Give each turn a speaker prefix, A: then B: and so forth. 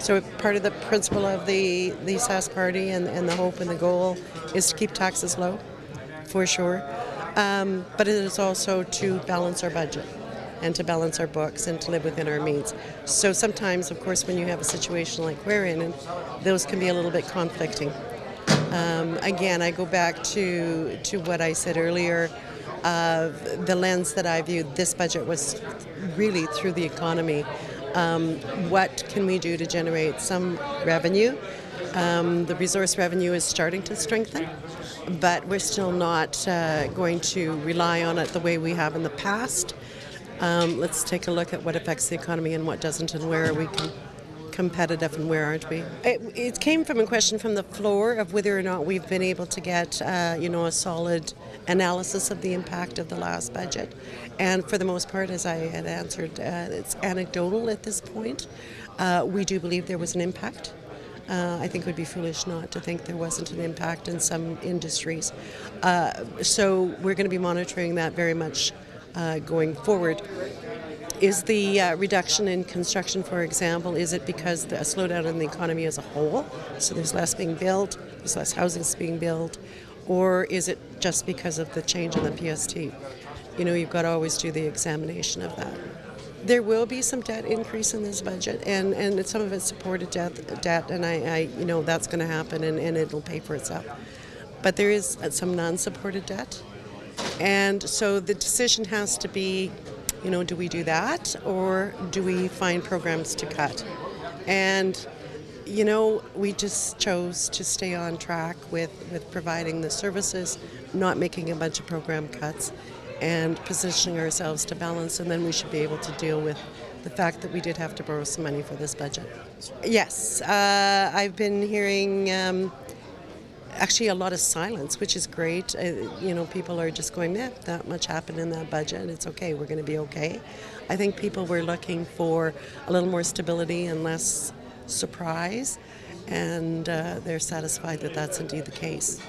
A: So part of the principle of the SAS party and the hope and the goal is to keep taxes low, for sure. But it is also to balance our budget and to balance our books and to live within our means. So sometimes, of course, when you have a situation like we're in, and those can be a little bit conflicting. Again, I go back to what I said earlier. The lens that I viewed this budget was really through the economy. What can we do to generate some revenue? The resource revenue is starting to strengthen, but we're still not going to rely on it the way we have in the past. Let's take a look at what affects the economy and what doesn't, and where are we competitive and where aren't we. It came from a question from the floor of whether or not we've been able to get a solid analysis of the impact of the last budget. And for the most part, as I had answered, it's anecdotal at this point. We do believe there was an impact. I think it would be foolish not to think there wasn't an impact in some industries. So we're going to be monitoring that very much going forward. Is the reduction in construction, for example, is it because the slowdown in the economy as a whole? So there's less being built, there's less housing being built, or is it just because of the change in the PST? You've got to always do the examination of that. There will be some debt increase in this budget, and some of it's supported debt, and I that's going to happen, and it'll pay for itself. But there is some non-supported debt, and so the decision has to be, do we do that, or do we find programs to cut? And, we just chose to stay on track with providing the services, not making a bunch of program cuts, and positioning ourselves to balance, and then we should be able to deal with the fact that we did have to borrow some money for this budget. Yes, I've been hearing actually a lot of silence, which is great. People are just going, that much happened in that budget, it's okay, we're going to be okay. I think people were looking for a little more stability and less surprise, and they're satisfied that that's indeed the case.